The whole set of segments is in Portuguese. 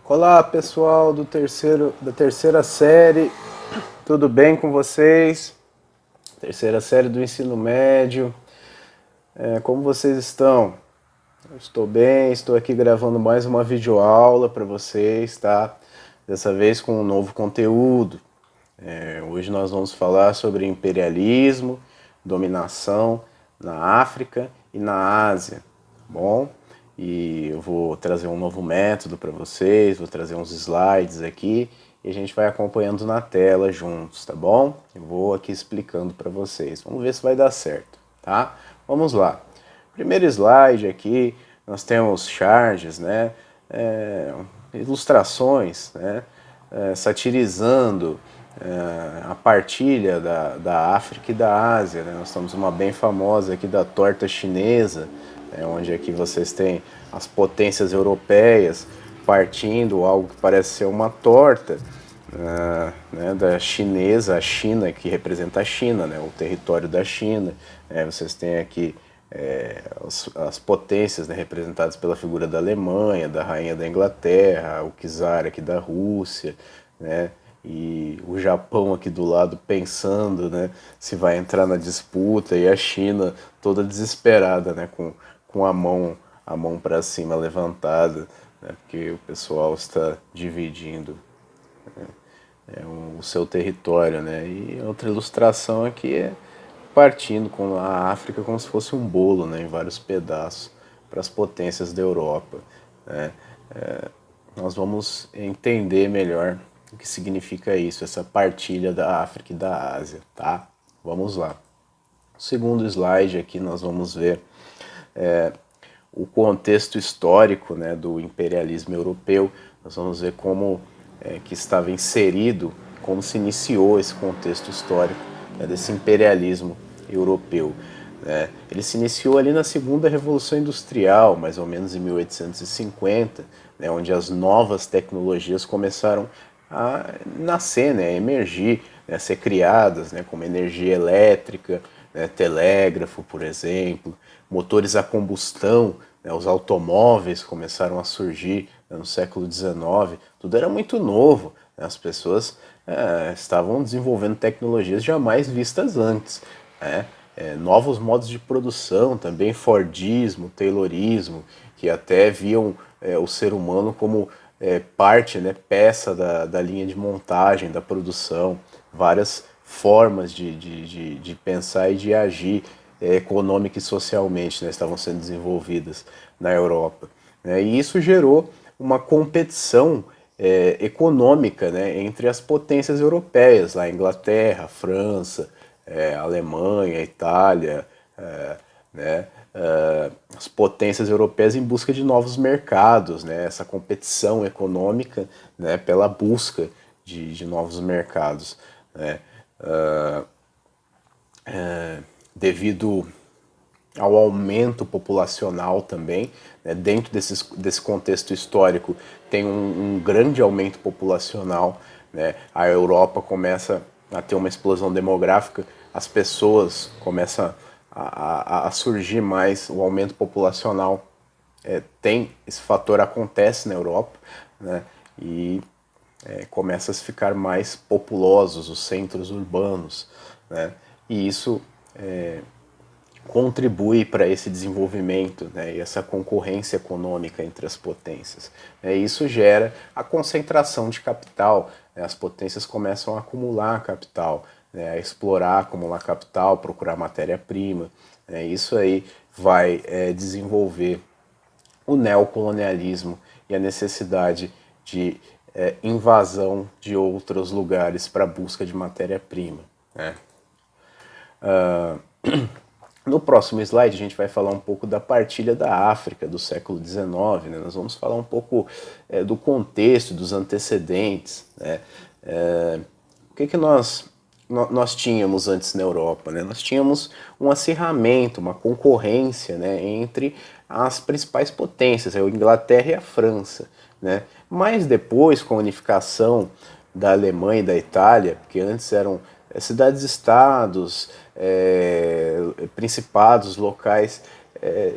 Olá pessoal da terceira série, tudo bem com vocês? Terceira série do ensino médio, como vocês estão? Eu estou bem, estou aqui gravando mais uma videoaula para vocês, tá? Dessa vez com um novo conteúdo. Hoje nós vamos falar sobre imperialismo, dominação na África e na Ásia, tá bom? E eu vou trazer um novo método para vocês, vou trazer uns slides aqui e a gente vai acompanhando na tela juntos, tá bom? Eu vou aqui explicando para vocês. Vamos ver se vai dar certo, tá? Vamos lá. Primeiro slide aqui, nós temos charges, né? Ilustrações, né? Satirizando a partilha da África e da Ásia, né? Nós temos uma bem famosa aqui da torta chinesa, onde aqui vocês têm as potências europeias partindo algo que parece ser uma torta, né, da chinesa, a China, que representa a China, né, o território da China. Vocês têm aqui as potências, né, representadas pela figura da Alemanha, da rainha da Inglaterra, o czar aqui da Rússia, né, e o Japão aqui do lado pensando, né, se vai entrar na disputa, e a China toda desesperada, né, com a mão para cima levantada, né, porque o pessoal está dividindo o seu território, né? E outra ilustração aqui é partindo com a África como se fosse um bolo, né, em vários pedaços para as potências da Europa, né? Nós vamos entender melhor o que significa isso, essa partilha da África e da Ásia, tá? Vamos lá. No segundo slide aqui nós vamos ver o contexto histórico, né, do imperialismo europeu. Nós vamos ver como que estava inserido, como se iniciou esse contexto histórico, né, desse imperialismo europeu. Né? Ele se iniciou ali na segunda Revolução Industrial, mais ou menos em 1850, né, onde as novas tecnologias começaram a nascer, né, a emergir, né, a ser criadas, né, como energia elétrica, né, telégrafo, por exemplo, motores a combustão, né, os automóveis começaram a surgir, né, no século XIX. Tudo era muito novo, né, as pessoas estavam desenvolvendo tecnologias jamais vistas antes, né, novos modos de produção, também Fordismo, Taylorismo, que até viam o ser humano como parte, né, peça da linha de montagem, da produção, várias formas de pensar e de agir econômica e socialmente, né, estavam sendo desenvolvidas na Europa. Né, e isso gerou uma competição econômica, né, entre as potências europeias, lá Inglaterra, França, Alemanha, Itália, né, as potências europeias em busca de novos mercados, né, essa competição econômica, né, pela busca de novos mercados. Né, devido ao aumento populacional também, né, dentro desse contexto histórico tem um grande aumento populacional, né, a Europa começa a ter uma explosão demográfica, as pessoas começam a surgir mais, o aumento populacional tem, esse fator acontece na Europa, né, e começa a se ficar mais populosos os centros urbanos, né, e isso contribui para esse desenvolvimento, né, e essa concorrência econômica entre as potências. Isso gera a concentração de capital, né, as potências começam a acumular capital, né, a explorar, acumular capital, procurar matéria-prima. Né, isso aí vai desenvolver o neocolonialismo e a necessidade de invasão de outros lugares para a busca de matéria-prima. Né? No próximo slide a gente vai falar um pouco da partilha da África do século XIX, né? Nós vamos falar um pouco do contexto, dos antecedentes, né? O que nós tínhamos antes na Europa? Né? Nós tínhamos um acirramento, uma concorrência, né, entre as principais potências, a Inglaterra e a França. Né? Mas depois, com a unificação da Alemanha e da Itália, porque antes eram cidades-estados, principados locais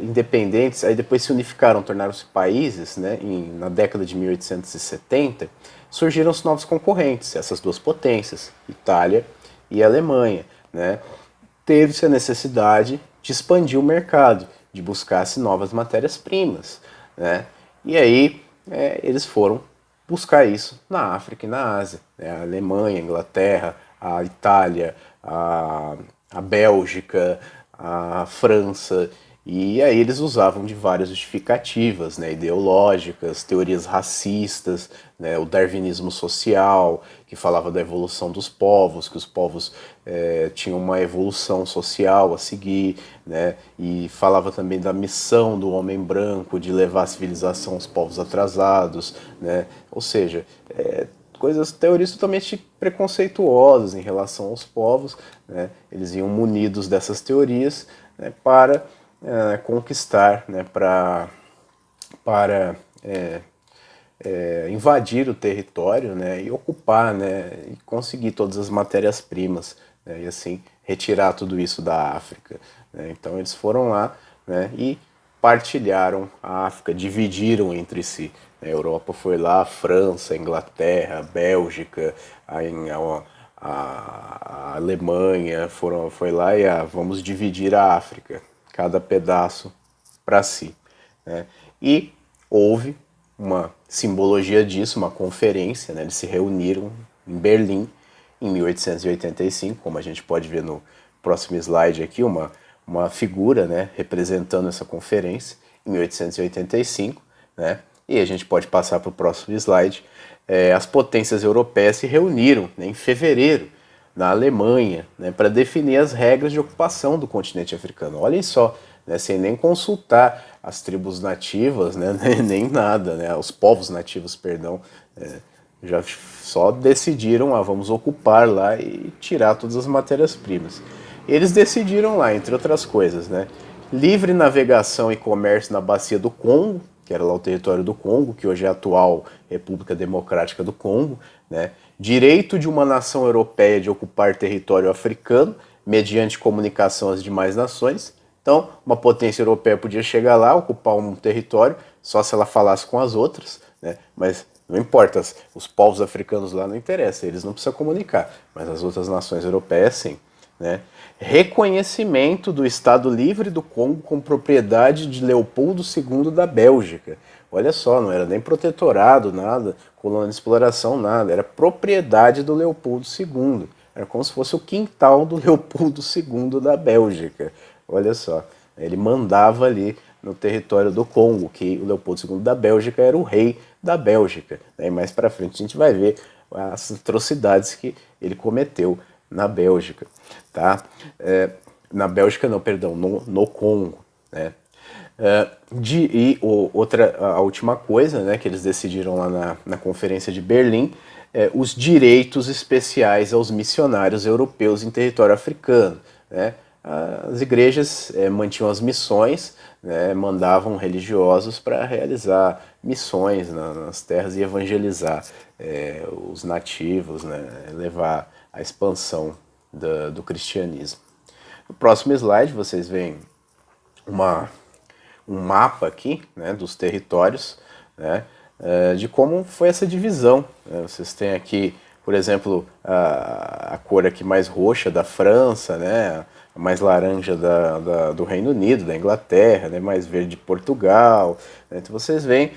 independentes, aí depois se unificaram, tornaram-se países, né, na década de 1870, surgiram-se novos concorrentes, essas duas potências, Itália e Alemanha, né? Teve-se a necessidade de expandir o mercado, de buscar-se novas matérias-primas, né? E aí eles foram buscar isso na África e na Ásia, né? A Alemanha, a Inglaterra, a Itália, a Bélgica, a França, e aí eles usavam de várias justificativas, né, ideológicas, teorias racistas, né, o darwinismo social, que falava da evolução dos povos, que os povos tinham uma evolução social a seguir, né, e falava também da missão do homem branco de levar a civilização aos povos atrasados, né, ou seja, teorias totalmente preconceituosas em relação aos povos, né, eles iam munidos dessas teorias, né, para conquistar, né, para invadir o território, né, e ocupar, né, e conseguir todas as matérias-primas, né, e assim retirar tudo isso da África, né. Então eles foram lá, né, e partilharam a África, dividiram entre si. A Europa foi lá, a França, a Inglaterra, a Bélgica, a Alemanha foi lá e vamos dividir a África, cada pedaço para si, né? E houve uma simbologia disso, uma conferência, né? Eles se reuniram em Berlim em 1885, como a gente pode ver no próximo slide aqui, uma figura, né, representando essa conferência em 1885, né? E a gente pode passar para o próximo slide. As potências europeias se reuniram, né, em fevereiro na Alemanha, né, para definir as regras de ocupação do continente africano. Olhem só, né, sem nem consultar as tribos nativas, né, nem nada, né, os povos nativos, perdão, já só decidiram, vamos ocupar lá e tirar todas as matérias-primas. Eles decidiram lá, entre outras coisas, né, livre navegação e comércio na bacia do Congo, que era lá o território do Congo, que hoje é a atual República Democrática do Congo, né? Direito de uma nação europeia de ocupar território africano, mediante comunicação às demais nações. Então, uma potência europeia podia chegar lá, ocupar um território, só se ela falasse com as outras, né? Mas não importa, os povos africanos lá não interessa, eles não precisam comunicar, mas as outras nações europeias sim, né? Reconhecimento do Estado Livre do Congo com propriedade de Leopoldo II da Bélgica. Olha só, não era nem protetorado, nada, colônia de exploração, nada, era propriedade do Leopoldo II. Era como se fosse o quintal do Leopoldo II da Bélgica. Olha só, ele mandava ali no território do Congo, que o Leopoldo II da Bélgica era o rei da Bélgica. E mais para frente a gente vai ver as atrocidades que ele cometeu na Bélgica, tá? Na Bélgica não, perdão, no Congo, né? A última coisa, né, que eles decidiram lá na Conferência de Berlim, os direitos especiais aos missionários europeus em território africano, né? As igrejas mantinham as missões, né, mandavam religiosos para realizar missões nas terras e evangelizar os nativos, né, levar a expansão do cristianismo. No próximo slide vocês veem um mapa aqui, né, dos territórios, né, de como foi essa divisão, né? Vocês têm aqui, por exemplo, a cor aqui mais roxa da França, né, a mais laranja do Reino Unido, da Inglaterra, né, mais verde de Portugal, né? Então vocês veem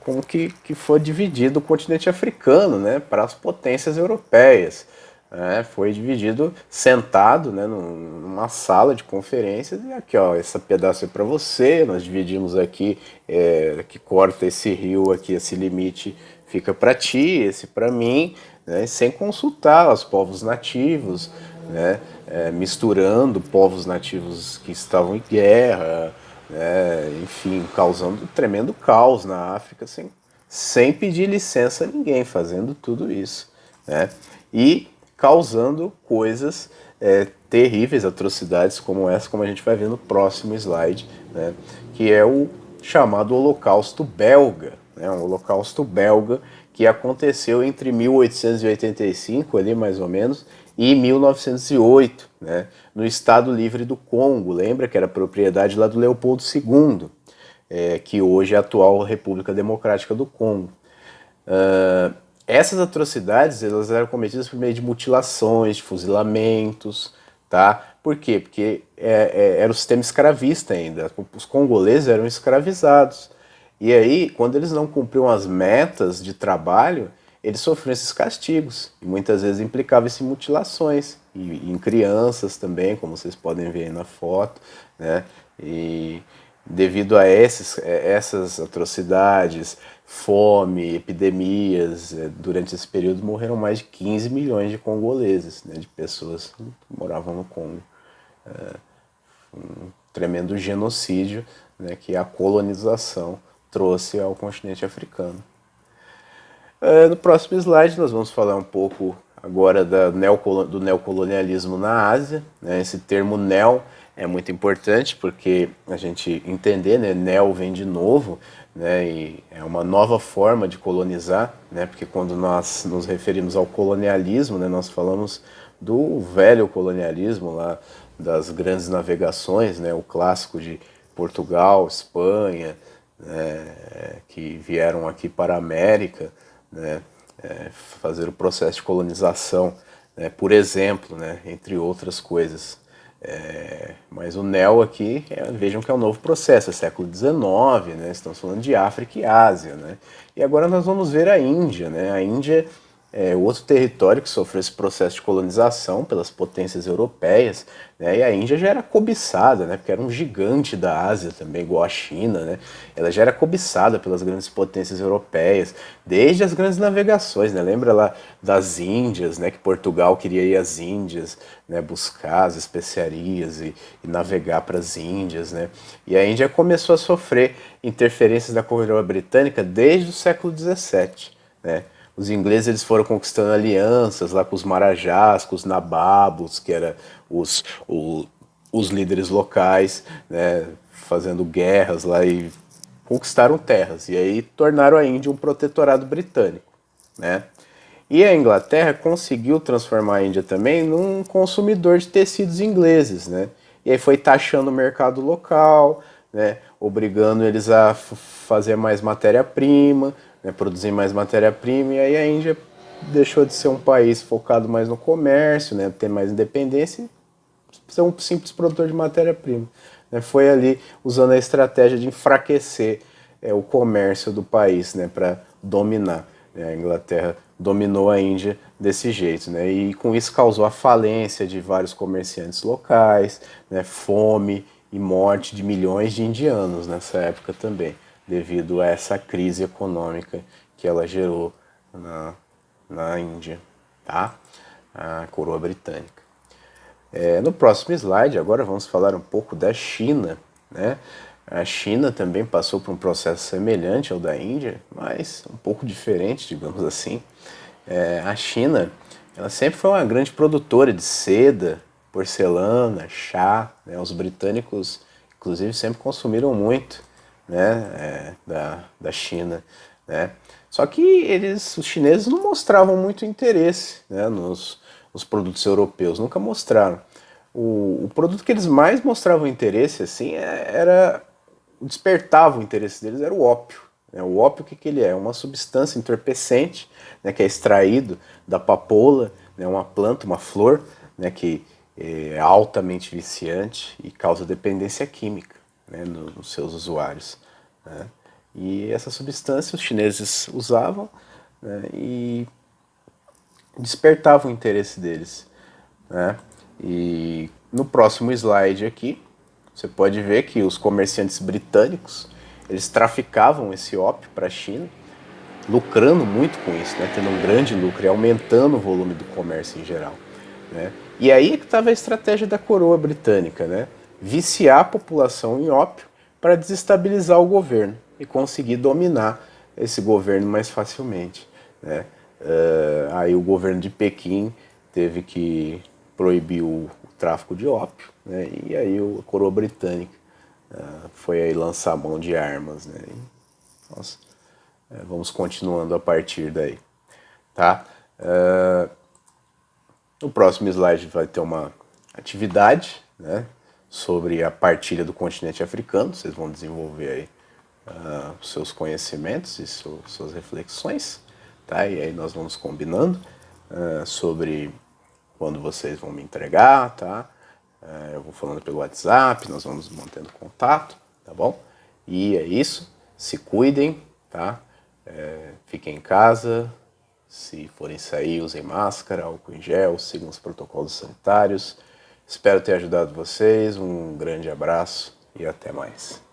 como que foi dividido o continente africano, né, para as potências europeias. Foi dividido sentado, né, numa sala de conferências, e aqui, ó, esse pedaço é para você, nós dividimos aqui, que corta esse rio aqui, esse limite fica para ti, esse para mim, né, sem consultar os povos nativos, né, misturando povos nativos que estavam em guerra, né, enfim, causando um tremendo caos na África, sem pedir licença a ninguém, fazendo tudo isso, né, e causando coisas terríveis, atrocidades como essa, como a gente vai ver no próximo slide, né, que é o chamado Holocausto Belga, né, um Holocausto Belga que aconteceu entre 1885, ali mais ou menos, e 1908, né, no Estado Livre do Congo, lembra que era propriedade lá do Leopoldo II, que hoje é a atual República Democrática do Congo. Essas atrocidades elas eram cometidas por meio de mutilações, de fuzilamentos, tá? Por quê? Porque era o sistema escravista ainda. Os congoleses eram escravizados. E aí, quando eles não cumpriam as metas de trabalho, eles sofriam esses castigos. E muitas vezes implicava isso em mutilações. E em crianças também, como vocês podem ver aí na foto, né? E devido a essas atrocidades, fome, epidemias, durante esse período morreram mais de 15 milhões de congoleses, né, de pessoas que moravam no Congo. Um tremendo genocídio, né, que a colonização trouxe ao continente africano. No próximo slide nós vamos falar um pouco agora do neocolonialismo na Ásia, né? Esse termo neo é muito importante porque a gente entender, né, neo vem de novo, né, e é uma nova forma de colonizar, né, porque quando nós nos referimos ao colonialismo, né, nós falamos do velho colonialismo lá, das grandes navegações, né, o clássico de Portugal, Espanha, né, que vieram aqui para a América, né, fazer o processo de colonização, né, por exemplo, né, entre outras coisas. Mas o neo aqui, vejam que é um novo processo, é século XIX, né, estamos falando de África e Ásia. Né, e agora nós vamos ver a Índia. Né, a Índia é outro território que sofreu esse processo de colonização pelas potências europeias, né, e a Índia já era cobiçada, né, porque era um gigante da Ásia também, igual a China, né, ela já era cobiçada pelas grandes potências europeias, desde as grandes navegações, né, lembra lá das Índias, né, que Portugal queria ir às Índias, né, buscar as especiarias e navegar para as Índias, né, e a Índia começou a sofrer interferências da coroa britânica desde o século XVII, né. Os ingleses eles foram conquistando alianças lá com os marajás, com os nababos, que eram os líderes locais, né, fazendo guerras lá e conquistaram terras. E aí tornaram a Índia um protetorado britânico. Né? E a Inglaterra conseguiu transformar a Índia também num consumidor de tecidos ingleses. Né? E aí foi taxando o mercado local, né, obrigando eles a fazer mais matéria-prima, né, produzir mais matéria-prima, e aí a Índia deixou de ser um país focado mais no comércio, né, ter mais independência e ser um simples produtor de matéria-prima. Né, foi ali usando a estratégia de enfraquecer o comércio do país, né, para dominar. Né, a Inglaterra dominou a Índia desse jeito, né, e com isso causou a falência de vários comerciantes locais, né, fome e morte de milhões de indianos nessa época também, devido a essa crise econômica que ela gerou na Índia, tá? A coroa britânica. No próximo slide, agora vamos falar um pouco da China, né? A China também passou por um processo semelhante ao da Índia, mas um pouco diferente, digamos assim. A China, ela sempre foi uma grande produtora de seda, porcelana, chá, né? Os britânicos, inclusive, sempre consumiram muito, né, da China, né? Só que os chineses não mostravam muito interesse, né, nos produtos europeus, nunca mostraram. O produto que eles mais mostravam interesse, assim, despertava o interesse deles, era o ópio. Né? O ópio, o que ele é? É uma substância entorpecente, né, que é extraído da papoula, né, uma planta, uma flor, né, que é altamente viciante e causa dependência química, né, nos seus usuários. Né? E essa substância os chineses usavam, né, e despertava o interesse deles. Né? E no próximo slide aqui, você pode ver que os comerciantes britânicos, eles traficavam esse ópio para a China, lucrando muito com isso, né? Tendo um grande lucro e aumentando o volume do comércio em geral. Né? E aí é que estava a estratégia da coroa britânica, né? Viciar a população em ópio para desestabilizar o governo e conseguir dominar esse governo mais facilmente. Né? Aí o governo de Pequim teve que proibir o tráfico de ópio, né? E aí a coroa britânica foi aí lançar a mão de armas. Né? Vamos continuando a partir daí. Tá? No próximo slide vai ter uma atividade, né, sobre a partilha do continente africano. Vocês vão desenvolver aí os seus conhecimentos e suas reflexões, tá? E aí nós vamos combinando sobre quando vocês vão me entregar, tá? Eu vou falando pelo WhatsApp, nós vamos mantendo contato, tá bom? E é isso, se cuidem, tá? Fiquem em casa, se forem sair, usem máscara, álcool em gel, sigam os protocolos sanitários. Espero ter ajudado vocês, um grande abraço e até mais.